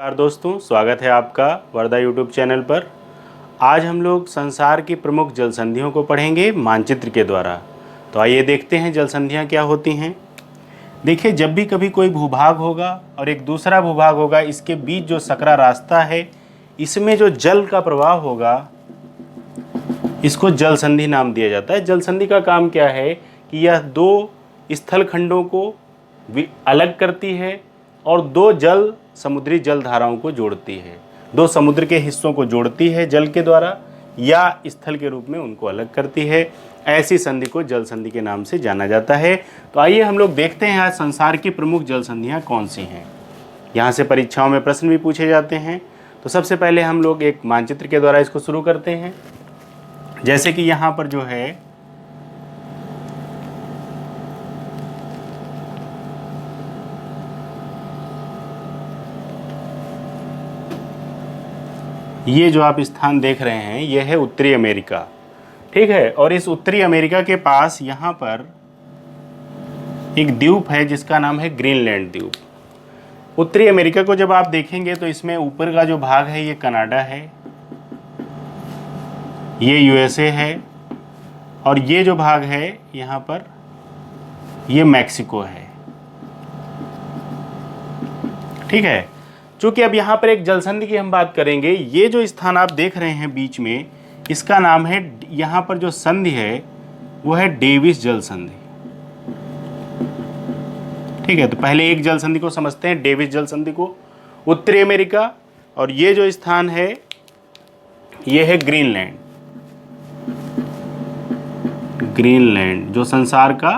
नमस्कार दोस्तों, स्वागत है आपका वर्धा यूट्यूब चैनल पर। आज हम लोग संसार की प्रमुख जल संधियों को पढ़ेंगे मानचित्र के द्वारा। तो आइए देखते हैं जल संधियाँ क्या होती हैं। देखिए, जब भी कभी कोई भूभाग होगा और एक दूसरा भूभाग होगा, इसके बीच जो सकरा रास्ता है, इसमें जो जल का प्रवाह होगा, इसको जल संधि नाम दिया जाता है। जल संधि का काम क्या है कि यह दो स्थल खंडों को अलग करती है और दो समुद्री जल धाराओं को जोड़ती है। दो समुद्र के हिस्सों को जोड़ती है जल के द्वारा, या स्थल के रूप में उनको अलग करती है। ऐसी संधि को जल संधि के नाम से जाना जाता है। तो आइए हम लोग देखते हैं आज संसार की प्रमुख जल संधियाँ कौन सी हैं। यहाँ से परीक्षाओं में प्रश्न भी पूछे जाते हैं। तो सबसे पहले हम लोग एक मानचित्र के द्वारा इसको शुरू करते हैं। जैसे कि यहाँ पर जो है ये जो आप स्थान देख रहे हैं, यह है उत्तरी अमेरिका, ठीक है। और इस उत्तरी अमेरिका के पास यहाँ पर एक द्वीप है जिसका नाम है ग्रीनलैंड द्वीप। उत्तरी अमेरिका को जब आप देखेंगे तो इसमें ऊपर का जो भाग है ये कनाडा है, ये यूएसए है, और ये जो भाग है यहाँ पर ये मैक्सिको है, ठीक है। चूंकि अब यहाँ पर एक जल संधि की हम बात करेंगे, ये जो स्थान आप देख रहे हैं बीच में, इसका नाम है, यहाँ पर जो संधि है वो है डेविस जल संधि, ठीक है। तो पहले एक जल संधि को समझते हैं, डेविस जल संधि को। उत्तरी अमेरिका, और ये जो स्थान है ये है ग्रीनलैंड। ग्रीनलैंड जो संसार का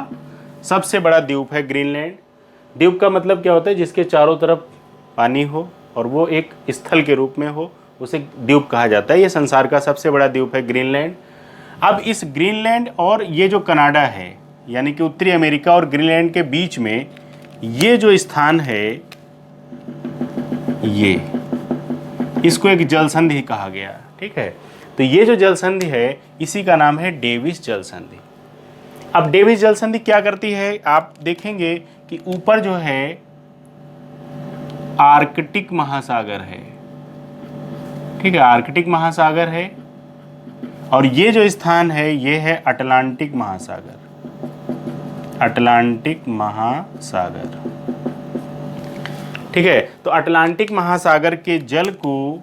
सबसे बड़ा द्वीप है, ग्रीनलैंड। द्वीप का मतलब क्या होता है? जिसके चारों तरफ पानी हो और वो एक स्थल के रूप में हो, उसे द्वीप कहा जाता है। ये संसार का सबसे बड़ा द्वीप है ग्रीनलैंड। अब इस ग्रीनलैंड और ये जो कनाडा है, यानी कि उत्तरी अमेरिका और ग्रीनलैंड के बीच में ये जो स्थान है, ये इसको एक जल संधि कहा गया, ठीक है। तो ये जो जल संधि है इसी का नाम है डेविस जल संधि। अब डेविस जल संधि क्या करती है, आप देखेंगे कि ऊपर जो है आर्कटिक महासागर है, ठीक है, आर्कटिक महासागर है, और ये जो स्थान है ये है अटलांटिक महासागर। अटलांटिक महासागर, ठीक है। तो अटलांटिक महासागर के जल को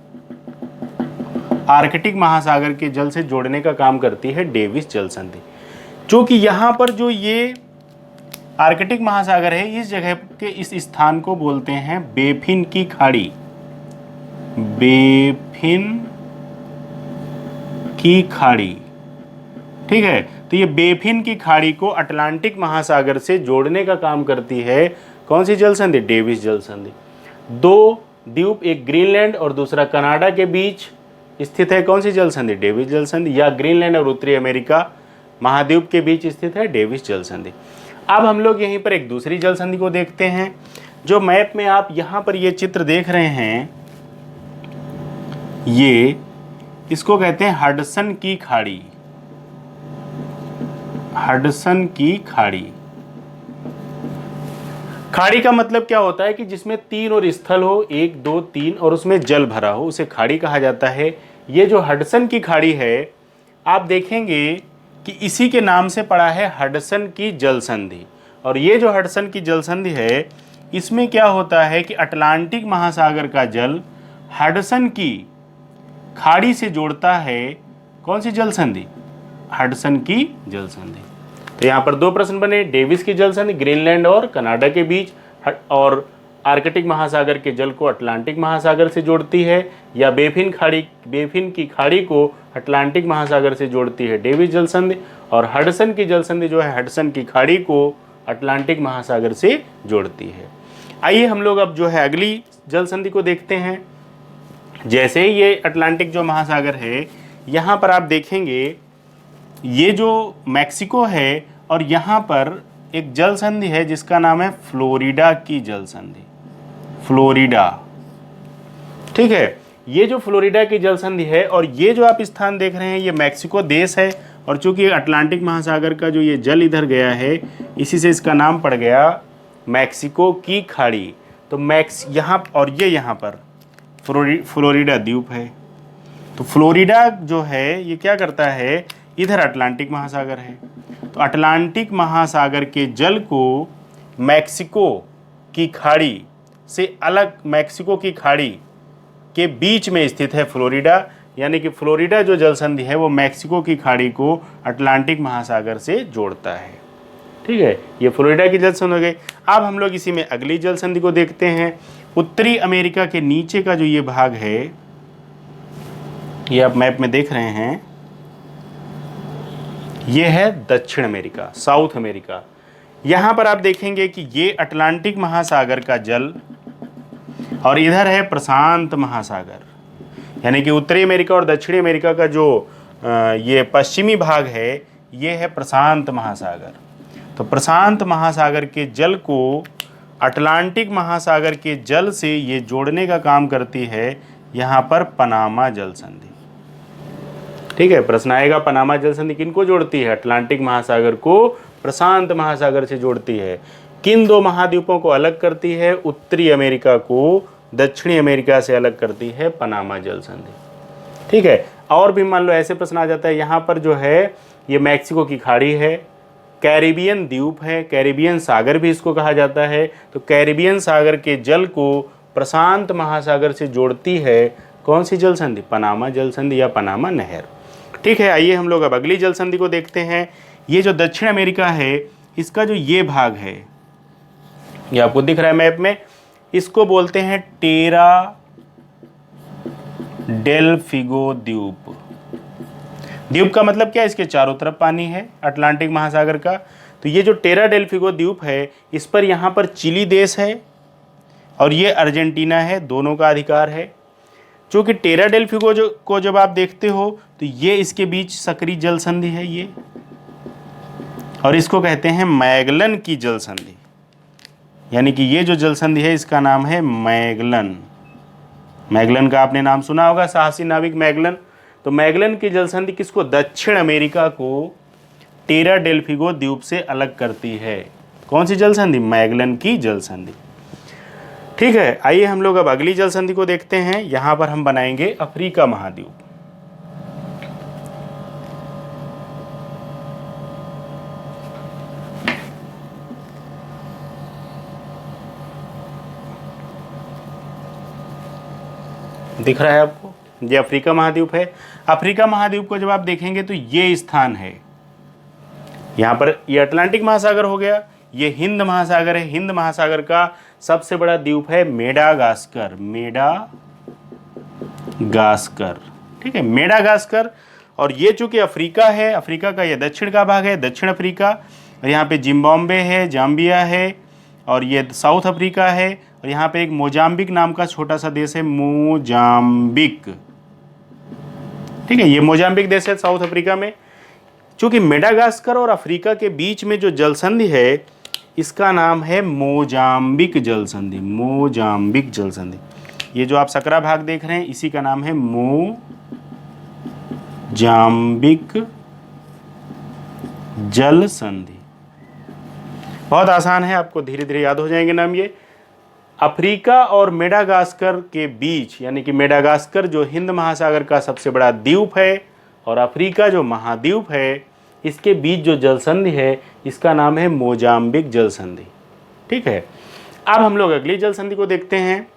आर्कटिक महासागर के जल से जोड़ने का काम करती है डेविस जल संधि। क्योंकि यहाँ पर जो ये आर्कटिक महासागर है, इस जगह के इस स्थान को बोलते हैं बेफिन की खाड़ी। बेफिन की खाड़ी, ठीक है। तो ये बेफिन की खाड़ी को अटलांटिक महासागर से जोड़ने का काम करती है कौन सी जल संधि? डेविस जल संधि। दो द्वीप, एक ग्रीनलैंड और दूसरा कनाडा के बीच स्थित है कौन सी जल संधि? डेविस जल संधि। या ग्रीनलैंड और उत्तरी अमेरिका महाद्वीप के बीच स्थित है डेविस जल संधि। अब हम लोग यहीं पर एक दूसरी जल संधि को देखते हैं। जो मैप में आप यहाँ पर ये चित्र देख रहे हैं, ये इसको कहते हैं हडसन की खाड़ी। हडसन की खाड़ी। खाड़ी का मतलब क्या होता है कि जिसमें तीन और स्थल हो, 1 2 3, और उसमें जल भरा हो, उसे खाड़ी कहा जाता है। ये जो हडसन की खाड़ी है, आप देखेंगे कि इसी के नाम से पड़ा है हडसन की जल संधि। और ये जो हडसन की जल संधि है, इसमें क्या होता है कि अटलांटिक महासागर का जल हडसन की खाड़ी से जोड़ता है कौन सी जल संधि? हडसन की जल संधि। तो यहाँ पर दो प्रश्न बने, डेविस की जल संधि ग्रीनलैंड और कनाडा के बीच, और आर्कटिक महासागर के जल को अटलांटिक महासागर से जोड़ती है, या बेफिन की खाड़ी को अटलांटिक महासागर से जोड़ती है डेविस जल संधि, और हडसन की जल संधि जो है हडसन की खाड़ी को अटलांटिक महासागर से जोड़ती है। आइए हम लोग अब जो है अगली जल संधि को देखते हैं। जैसे ही ये अटलांटिक जो महासागर है, यहाँ पर आप देखेंगे ये जो मैक्सिको है, और यहाँ पर एक जल संधि है जिसका नाम है फ्लोरिडा की जल संधि। फ्लोरिडा, ठीक है। ये जो फ्लोरिडा की जल संधि है, और ये जो आप स्थान देख रहे हैं, ये मैक्सिको देश है, और चूंकि अटलांटिक महासागर का जो ये जल इधर गया है, इसी से इसका नाम पड़ गया मैक्सिको की खाड़ी। तो मैक्स यहाँ और ये यहाँ पर फ्लोरिडा द्वीप है। तो फ्लोरिडा जो है ये क्या करता है, इधर अटलांटिक महासागर है, तो अटलांटिक महासागर के जल को मैक्सिको की खाड़ी से अलग, मैक्सिको की खाड़ी के बीच में स्थित है फ्लोरिडा, यानी कि फ्लोरिडा जो जल संधि है वो मैक्सिको की खाड़ी को अटलांटिक महासागर से जोड़ता है। ठीक है, ये फ्लोरिडा की जल संधि हो गई। अब हम लोग इसी में अगली जल संधि को देखते हैं। उत्तरी अमेरिका के नीचे का जो ये भाग है, ये आप मैप में देख रहे हैं, ये है दक्षिण अमेरिका, साउथ अमेरिका। यहाँ पर आप देखेंगे कि ये अटलांटिक महासागर का जल और इधर है प्रशांत महासागर, यानी कि उत्तरी अमेरिका और दक्षिणी अमेरिका का जो ये पश्चिमी भाग है ये है प्रशांत महासागर। तो प्रशांत महासागर के जल को अटलांटिक महासागर के जल से ये जोड़ने का काम करती है यहाँ पर पनामा जल संधि। ठीक है, प्रश्न आएगा पनामा जल संधि किनको जोड़ती है? अटलांटिक महासागर को प्रशांत महासागर से जोड़ती है। किन दो महाद्वीपों को अलग करती है? उत्तरी अमेरिका को दक्षिणी अमेरिका से अलग करती है पनामा जल संधि। ठीक है, और भी मान लो ऐसे प्रश्न आ जाता है, यहाँ पर जो है ये मैक्सिको की खाड़ी है, कैरिबियन द्वीप है, कैरिबियन सागर भी इसको कहा जाता है। तो कैरिबियन सागर के जल को प्रशांत महासागर से जोड़ती है कौन सी जल संधि? पनामा जल संधि या पनामा नहर। ठीक है, आइए हम लोग अब अगली जल संधि को देखते हैं। ये जो दक्षिण अमेरिका है इसका जो ये भाग है, ये आपको दिख रहा है मैप में, इसको बोलते हैं टेरा डेल फिगो द्वीप। द्वीप का मतलब क्या है? इसके चारों तरफ पानी है अटलांटिक महासागर का। तो ये जो टेरा डेल फिगो द्वीप है, इस पर यहाँ पर चिली देश है और ये अर्जेंटीना है, दोनों का अधिकार है। चूँकि टेरा डेल फिगो को जब आप देखते हो तो ये इसके बीच सक्रिय जल संधि है ये, और इसको कहते हैं मैगलन की जल संधि, यानी कि ये जो जल संधि है इसका नाम है मैगलन। मैगलन का आपने नाम सुना होगा, साहसी नाविक मैगलन। तो मैगलन की जल संधि किसको? दक्षिण अमेरिका को टेरा डेल फिगो द्वीप से अलग करती है। कौन सी जल संधि? मैगलन की जल संधि। ठीक है, आइए हम लोग अब अगली जल संधि को देखते हैं। यहां पर हम बनाएंगे अफ्रीका महाद्वीप। दिख रहा है आपको, ये अफ्रीका महाद्वीप है। अफ्रीका महाद्वीप को जब आप देखेंगे तो ये स्थान है, यहाँ पर ये अटलांटिक महासागर हो गया, ये हिंद महासागर है। हिंद महासागर का सबसे बड़ा द्वीप है मेडागास्कर। मेडागास्कर, ठीक है, मेडागास्कर। और ये चूंकि अफ्रीका है, अफ्रीका का ये दक्षिण का भाग है, दक्षिण अफ्रीका, और यहाँ पे जिम्बाब्वे है, जाम्बिया है, और ये साउथ अफ्रीका है, और यहाँ पे एक मोजाम्बिक नाम का छोटा सा देश है, मोजाम्बिक। ठीक है, ये मोजाम्बिक देश है साउथ अफ्रीका में। चूंकि मेडागास्कर और अफ्रीका के बीच में जो जल संधि है इसका नाम है मोजाम्बिक जल संधि। मोजाम्बिक जल संधि, ये जो आप सकरा भाग देख रहे हैं इसी का नाम है मोजाम्बिक जल संधि। बहुत आसान है, आपको धीरे धीरे याद हो जाएंगे नाम ये। अफ्रीका और मेडागास्कर के बीच, यानी कि मेडागास्कर जो हिंद महासागर का सबसे बड़ा द्वीप है और अफ्रीका जो महाद्वीप है, इसके बीच जो जल संधि है इसका नाम है मोजाम्बिक जल संधि। ठीक है, अब हम लोग अगली जल संधि को देखते हैं।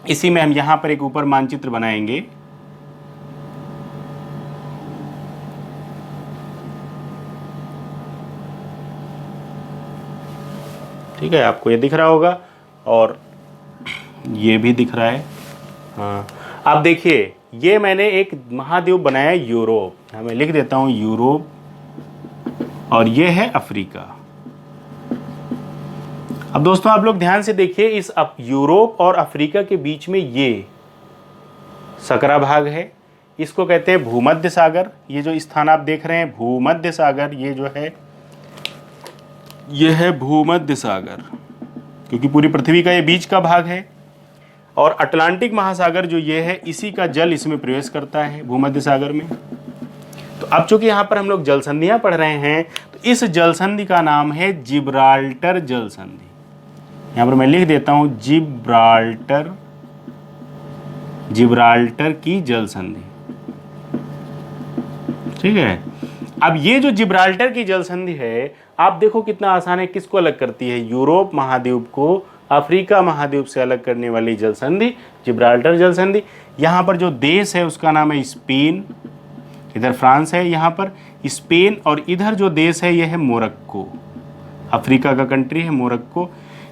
इसी में हम यहाँ पर एक ऊपर मानचित्र बनाएंगे। ठीक है, आपको ये दिख रहा होगा और ये भी दिख रहा है। हाँ, आप देखिए ये मैंने एक महाद्वीप बनाया है यूरोप, मैं लिख देता हूँ यूरोप, और ये है अफ्रीका। अब दोस्तों आप लोग ध्यान से देखिए, इस यूरोप और अफ्रीका के बीच में ये सकरा भाग है, इसको कहते हैं भूमध्य सागर। ये जो स्थान आप देख रहे हैं भूमध्य सागर, ये जो है ये है भूमध्य सागर, क्योंकि पूरी पृथ्वी का ये बीच का भाग है। और अटलांटिक महासागर जो ये है इसी का जल इसमें प्रवेश करता है भूमध्य सागर में। तो अब चूंकि यहाँ पर हम लोग जल संधियाँ पढ़ रहे हैं तो इस जल संधि का नाम है जिब्राल्टर जल संधि। यहाँ पर मैं लिख देता हूँ जिब्राल्टर जिब्राल्टर की जल संधि। ठीक है, अब ये जो जिब्राल्टर की जल संधि है, आप देखो कितना आसान है, किसको अलग करती है? यूरोप महाद्वीप को अफ्रीका महाद्वीप से अलग करने वाली जल संधि जिब्राल्टर जल संधि। यहाँ पर जो देश है उसका नाम है स्पेन, इधर फ्रांस है यहाँ पर स्पेन, और इधर जो देश है यह है मोरक्को, अफ्रीका का कंट्री है मोरक्को।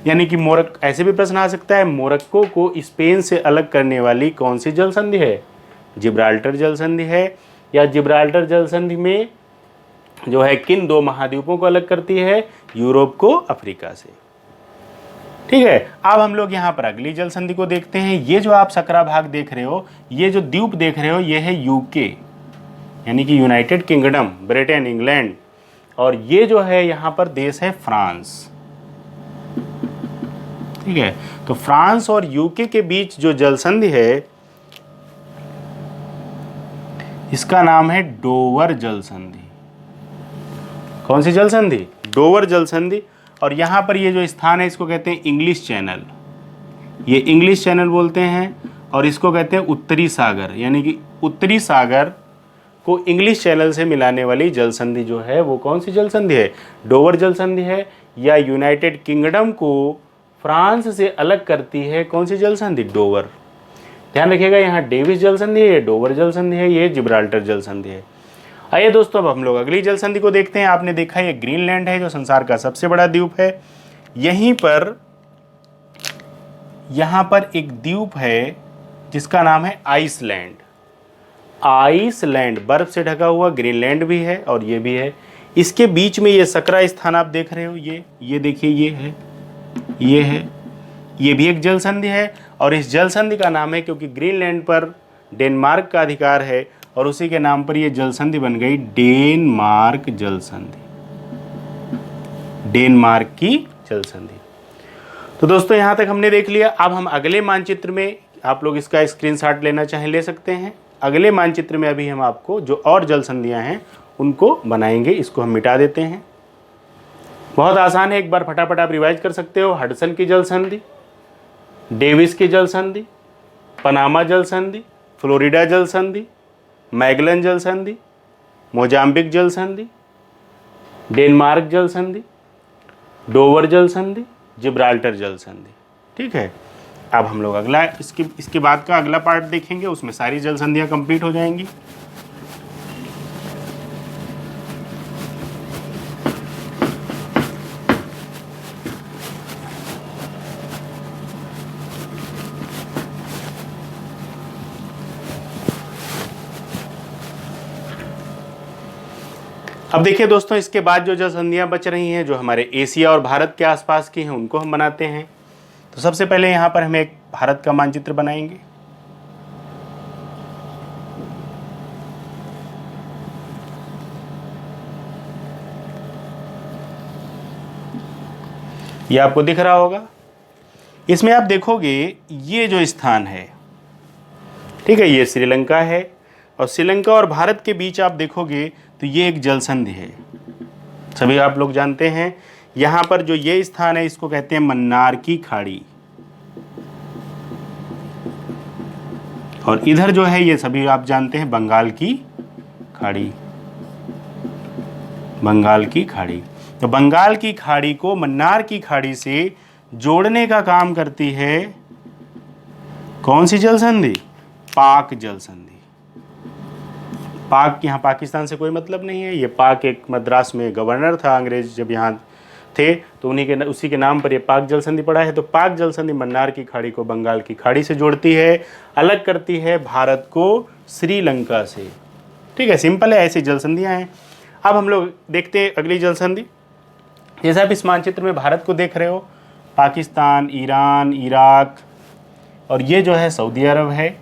यानी कि ऐसे भी प्रश्न आ सकता है, मोरक्को को स्पेन से अलग करने वाली कौन सी जल संधि है? जिब्राल्टर जल संधि है। या जिब्राल्टर जल संधि में जो है किन दो महाद्वीपों को अलग करती है? यूरोप को अफ्रीका से। ठीक है, अब हम लोग यहाँ पर अगली जल संधि को देखते हैं। ये जो आप सकरा भाग देख रहे हो, ये जो द्वीप देख रहे हो, ये है यूके, यानी कि यूनाइटेड किंगडम, ब्रिटेन, इंग्लैंड, और ये जो है यहाँ पर देश है फ्रांस। ठीक है, तो फ्रांस और यूके के बीच जो जल संधि है इसका नाम है डोवर जल संधि। कौन सी जल संधि? डोवर जल संधि। और यहाँ पर ये जो स्थान है इसको कहते हैं इंग्लिश चैनल, ये इंग्लिश चैनल बोलते हैं, और इसको कहते हैं उत्तरी सागर, यानी कि उत्तरी सागर को इंग्लिश चैनल से मिलाने वाली जल संधि जो है वो कौन सी जल संधि है? डोवर जल संधि है। या यूनाइटेड किंगडम को फ्रांस से अलग करती है कौन सी जल संधि? डोवर। ध्यान रखिएगा, यहाँ डेविस जल संधि है, ये डोवर जल संधि है, ये जिब्राल्टर जल संधि है। आइए दोस्तों, अब हम लोग अगली जल संधि को देखते हैं। आपने देखा ये ग्रीनलैंड है जो संसार का सबसे बड़ा द्वीप है। यहीं पर यहाँ पर एक द्वीप है जिसका नाम है आइसलैंड। आइसलैंड बर्फ से ढका हुआ ग्रीनलैंड भी है और ये भी है। इसके बीच में ये सकरा स्थान आप देख रहे हो, ये देखिए, ये है, ये है, ये भी एक जल संधि है। और इस जल संधि का नाम है, क्योंकि ग्रीनलैंड पर डेनमार्क का अधिकार है और उसी के नाम पर ये जल संधि बन गई, डेनमार्क जल संधि, डेनमार्क की जल संधि। तो दोस्तों यहाँ तक हमने देख लिया। अब हम अगले मानचित्र में, आप लोग इसका स्क्रीनशॉट लेना चाहें ले सकते हैं। अगले मानचित्र में अभी हम आपको जो और जल संधियाँ हैं उनको बनाएंगे। इसको हम मिटा देते हैं। बहुत आसान है, एक बार फटाफट आप रिवाइज कर सकते हो। हडसन की जल संधि, डेविस की जल संधि, पनामा जल संधि, फ्लोरिडा जल संधि, मैगलन जल संधि, मोजाम्बिक जल संधि, डेनमार्क जल संधि, डोवर जल संधि, जिब्राल्टर जल संधि। ठीक है, अब हम लोग अगला इसके बाद का अगला पार्ट देखेंगे, उसमें सारी जल संधियाँ कंप्लीट हो जाएंगी। अब देखिए दोस्तों, इसके बाद जो जल संधियाँ बच रही हैं जो हमारे एशिया और भारत के आसपास की हैं उनको हम बनाते हैं। तो सबसे पहले यहाँ पर हम एक भारत का मानचित्र बनाएंगे। ये आपको दिख रहा होगा। इसमें आप देखोगे ये जो स्थान है, ठीक है, ये श्रीलंका है, और श्रीलंका और भारत के बीच आप देखोगे तो ये एक जल संधि है, सभी आप लोग जानते हैं। यहाँ पर जो ये स्थान है इसको कहते हैं मन्नार की खाड़ी, और इधर जो है ये सभी आप जानते हैं बंगाल की खाड़ी, बंगाल की खाड़ी। तो बंगाल की खाड़ी को मन्नार की खाड़ी से जोड़ने का काम करती है कौन सी जल संधि? पाक जल संधि। पाक, यहाँ पाकिस्तान से कोई मतलब नहीं है। ये पाक एक मद्रास में गवर्नर था, अंग्रेज जब यहाँ थे तो उसी के नाम पर ये पाक जल संधि पड़ा है। तो पाक जल संधि मन्नार की खाड़ी को बंगाल की खाड़ी से जोड़ती है, अलग करती है भारत को श्रीलंका से। ठीक है, सिंपल है, ऐसी जल संधियाँ हैं। अब हम लोग देखते हैं अगली जल संधि। जैसे आप इस मानचित्र में भारत को देख रहे हो, पाकिस्तान, ईरान, इराक, और ये जो है सऊदी अरब है,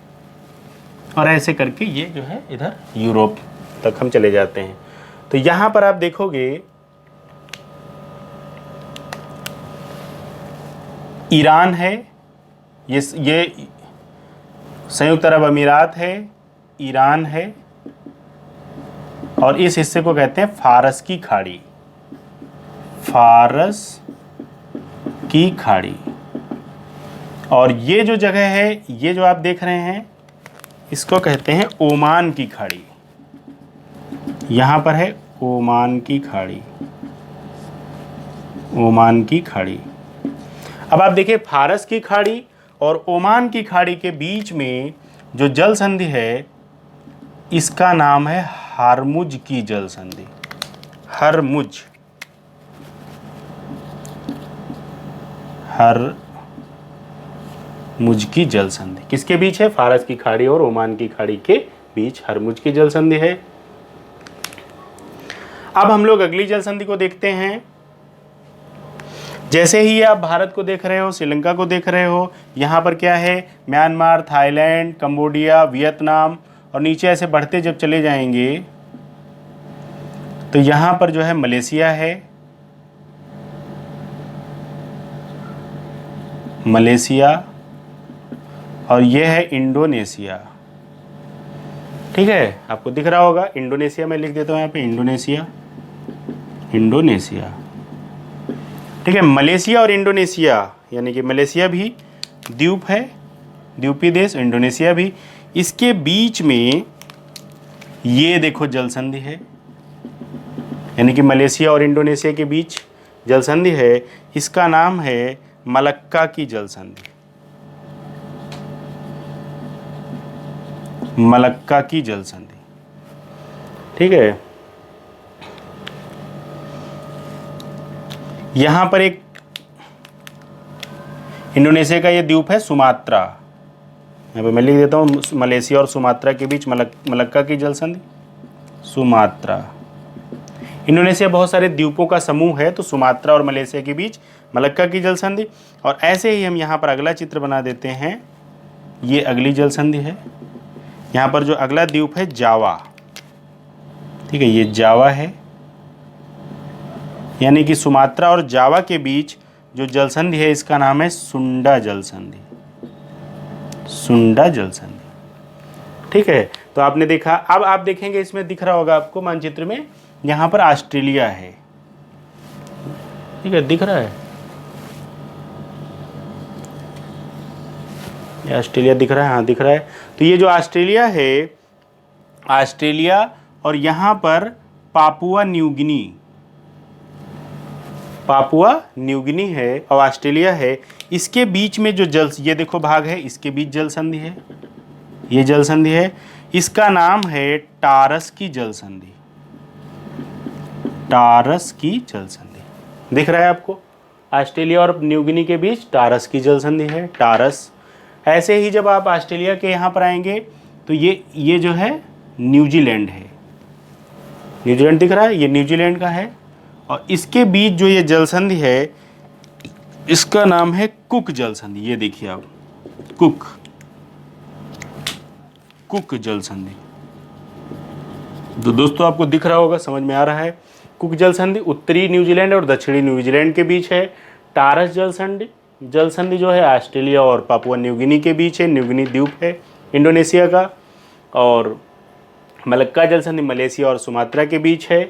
और ऐसे करके ये जो है इधर यूरोप तक हम चले जाते हैं। तो यहाँ पर आप देखोगे ईरान है, ये संयुक्त अरब अमीरात है, ईरान है, और इस हिस्से को कहते हैं फारस की खाड़ी, फारस की खाड़ी। और ये जो जगह है, ये जो आप देख रहे हैं इसको कहते हैं ओमान की खाड़ी। यहां पर है ओमान की खाड़ी, ओमान की खाड़ी। अब आप देखिए फारस की खाड़ी और ओमान की खाड़ी के बीच में जो जल संधि है इसका नाम है हरमुज की जल संधि। हरमुज, हरमुज की जल संधि किसके बीच है? फारस की खाड़ी और ओमान की खाड़ी के बीच हरमुज की जल संधि है। अब हम लोग अगली जल संधि को देखते हैं। जैसे ही आप भारत को देख रहे हो, श्रीलंका को देख रहे हो, यहाँ पर क्या है? म्यांमार, थाईलैंड, कंबोडिया, वियतनाम, और नीचे ऐसे बढ़ते जब चले जाएंगे तो यहाँ पर जो है मलेशिया है, मलेशिया, और ये है इंडोनेशिया। ठीक है, आपको दिख रहा होगा इंडोनेशिया, मैं लिख देता हूँ यहाँ पे इंडोनेशिया, इंडोनेशिया। ठीक है, मलेशिया और इंडोनेशिया, यानी कि मलेशिया भी द्वीप है, द्वीपीय देश, इंडोनेशिया भी। इसके बीच में ये देखो जल संधि है, यानी कि मलेशिया और इंडोनेशिया के बीच जल संधि है। इसका नाम है मलक्का की जल संधि, मलक्का की जल संधि। ठीक है, यहां पर एक इंडोनेशिया का ये द्वीप है सुमात्रा, यहाँ पे मैं लिख देता हूँ मलेशिया और सुमात्रा के बीच मलक्का की जल संधि, सुमात्रा। इंडोनेशिया बहुत सारे द्वीपों का समूह है, तो सुमात्रा और मलेशिया के बीच मलक्का की जल संधि। और ऐसे ही हम यहाँ पर अगला चित्र बना देते हैं, ये अगली जल संधि है। यहाँ पर जो अगला द्वीप है जावा, ठीक है, ये जावा है, यानी कि सुमात्रा और जावा के बीच जो जल संधि है इसका नाम है सुंडा जल संधि, सुंडा जल संधि। ठीक है, तो आपने देखा। अब आप देखेंगे इसमें दिख रहा होगा आपको मानचित्र में, यहाँ पर ऑस्ट्रेलिया है। ठीक है, दिख रहा है, ये ऑस्ट्रेलिया दिख रहा है, हाँ दिख रहा है। तो ये जो ऑस्ट्रेलिया है, ऑस्ट्रेलिया, और यहाँ पर Papua New Guinea, Papua New Guinea है और ऑस्ट्रेलिया है। इसके बीच में जो जल, ये देखो भाग है, इसके बीच जल संधि है, ये जल संधि है। इसका नाम है टारस की जल संधि, टारस की जल संधि। दिख रहा है आपको, ऑस्ट्रेलिया और न्यू गिनी के बीच टारस की जल संधि है, टारस। ऐसे ही जब आप ऑस्ट्रेलिया के यहाँ पर आएंगे तो ये जो है न्यूजीलैंड है, न्यूजीलैंड दिख रहा है, ये न्यूजीलैंड का है। और इसके बीच जो ये जल संधि है इसका नाम है कुक जल संधि। ये देखिए आप, कुक, कुक जल संधि। तो दोस्तों आपको दिख रहा होगा, समझ में आ रहा है। कुक जल संधि उत्तरी न्यूजीलैंड और दक्षिणी न्यूजीलैंड के बीच है। टारस जल संधि, जल संधि जो है ऑस्ट्रेलिया और पापुआ न्यू गिनी के बीच है, न्यू गिनी द्वीप है इंडोनेशिया का। और मलक्का जल संधि मलेशिया और सुमात्रा के बीच है।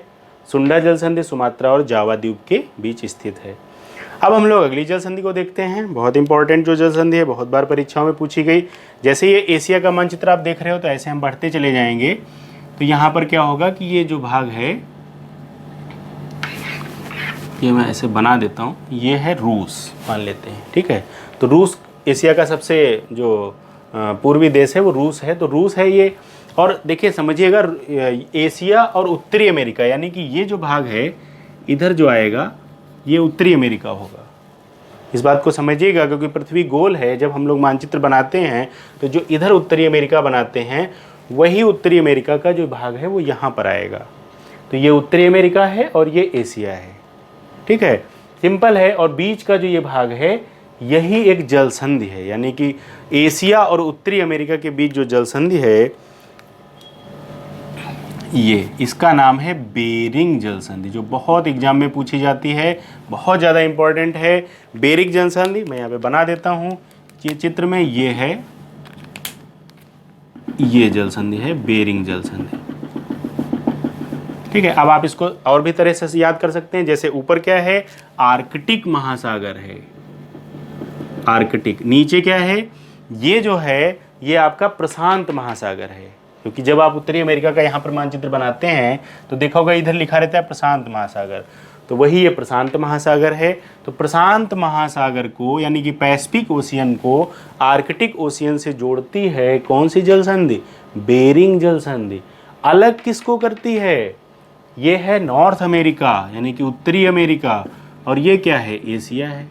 सुंडा जल संधि सुमात्रा और जावा द्वीप के बीच स्थित है। अब हम लोग अगली जल संधि को देखते हैं, बहुत इंपॉर्टेंट जो जल संधि है, बहुत बार परीक्षाओं में पूछी गई। जैसे ये एशिया का मानचित्र आप देख रहे हो, तो ऐसे हम बढ़ते चले जाएंगे। तो यहाँ पर क्या होगा कि ये जो भाग है, ये मैं ऐसे बना देता हूँ, ये है रूस मान लेते हैं। ठीक है, तो रूस एशिया का सबसे जो पूर्वी देश है वो रूस है, तो रूस है ये। और देखिए समझिएगा, एशिया और उत्तरी अमेरिका, यानी कि ये जो भाग है इधर जो आएगा ये उत्तरी अमेरिका होगा। इस बात को समझिएगा, क्योंकि पृथ्वी गोल है। जब हम लोग मानचित्र बनाते हैं तो जो इधर उत्तरी अमेरिका बनाते हैं, वही उत्तरी अमेरिका का जो भाग है वो यहाँ पर आएगा। तो ये उत्तरी अमेरिका है और ये एशिया है। ठीक है, सिंपल है। और बीच का जो ये भाग है यही एक जल संधि है, यानी कि एशिया और उत्तरी अमेरिका के बीच जो जल संधि है ये, इसका नाम है बेरिंग जल संधि, जो बहुत एग्जाम में पूछी जाती है, बहुत ज़्यादा इंपॉर्टेंट है। बेरिंग जल संधि मैं यहाँ पे बना देता हूँ, ये चित्र में ये है, ये जल संधि है बेरिंग जल संधि। ठीक है, अब आप इसको और भी तरह से याद कर सकते हैं। जैसे ऊपर क्या है, आर्कटिक महासागर है, आर्कटिक। नीचे क्या है, ये जो है ये आपका प्रशांत महासागर है, क्योंकि जब आप उत्तरी अमेरिका का यहाँ पर मानचित्र बनाते हैं तो देखा होगा इधर लिखा रहता है प्रशांत महासागर, तो वही ये प्रशांत महासागर है। तो प्रशांत महासागर को यानी कि पैसिफिक ओशियन को आर्कटिक ओशियन से जोड़ती है कौन सी जल संधि? बेरिंग जल संधि। अलग किसको करती है? ये है नॉर्थ अमेरिका यानी कि उत्तरी अमेरिका, और ये क्या है? एशिया है,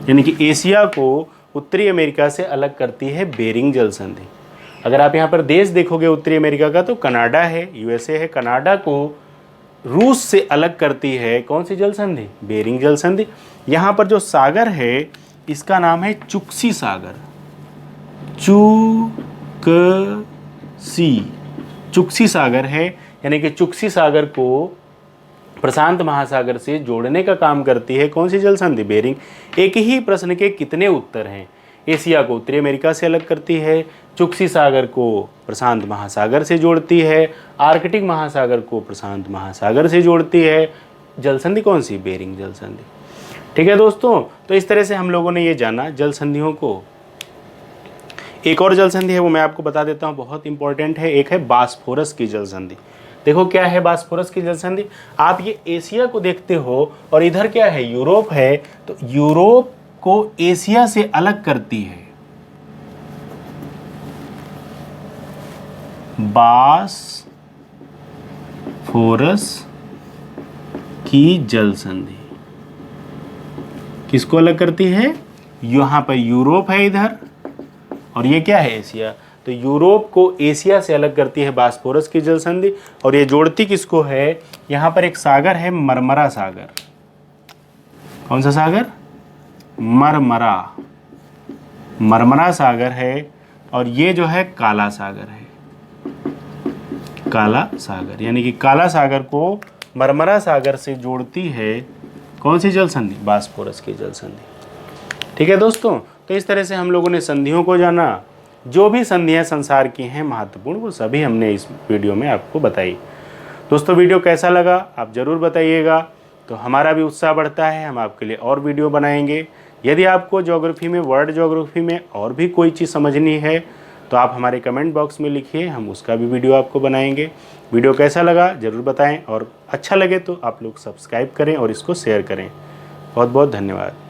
यानी कि एशिया को उत्तरी अमेरिका से अलग करती है बेरिंग जल संधि। अगर आप यहाँ पर देश देखोगे उत्तरी अमेरिका का तो कनाडा है, यूएसए है। कनाडा को रूस से अलग करती है कौन सी जल संधि? बेरिंग जल संधि। यहाँ पर जो सागर है इसका नाम है चुक्सी सागर, चुक्सी सागर है, यानी कि चुक्सी सागर को प्रशांत महासागर से जोड़ने का काम करती है कौन सी जल संधि? बेरिंग। एक ही प्रश्न के कितने उत्तर हैं? एशिया को उत्तरी अमेरिका से अलग करती है, चुक्सी सागर को प्रशांत महासागर से जोड़ती है, आर्कटिक महासागर को प्रशांत महासागर से जोड़ती है। जल संधि कौन सी? बेरिंग जल संधि। ठीक है दोस्तों, तो इस तरह से हम लोगों ने ये जाना जल संधियों को। एक और जल संधि है वो मैं आपको बता देता हूँ, बहुत इंपॉर्टेंट है। एक है बास्फोरस की जल संधि। देखो क्या है बास्फोरस की जल संधि। आप ये एशिया को देखते हो और इधर क्या है? यूरोप है, तो यूरोप को एशिया से अलग करती है बास्फोरस की जल संधि। किसको अलग करती है? यहां पर यूरोप है इधर, और ये क्या है? एशिया। तो यूरोप को एशिया से अलग करती है बास्फोरस की जल संधि। और ये जोड़ती किसको है? यहां पर एक सागर है मरमरा सागर। कौन सा सागर? मरमरा सागर है, और ये जो है काला सागर है, काला सागर, यानी कि काला सागर को मरमरा सागर से जोड़ती है कौन सी जल संधि? बास्फोरस की जल संधि। ठीक है दोस्तों, तो इस तरह से हम लोगों ने संधियों को जाना। जो भी संधियां संसार की हैं महत्वपूर्ण, वो सभी हमने इस वीडियो में आपको बताई। दोस्तों वीडियो कैसा लगा आप ज़रूर बताइएगा, तो हमारा भी उत्साह बढ़ता है, हम आपके लिए और वीडियो बनाएंगे। यदि आपको ज्योग्राफी में, वर्ल्ड ज्योग्राफी में और भी कोई चीज़ समझनी है तो आप हमारे कमेंट बॉक्स में लिखिए, हम उसका भी वीडियो आपको बनाएंगे। वीडियो कैसा लगा ज़रूर बताएं, और अच्छा लगे तो आप लोग सब्सक्राइब करें और इसको शेयर करें। बहुत बहुत धन्यवाद।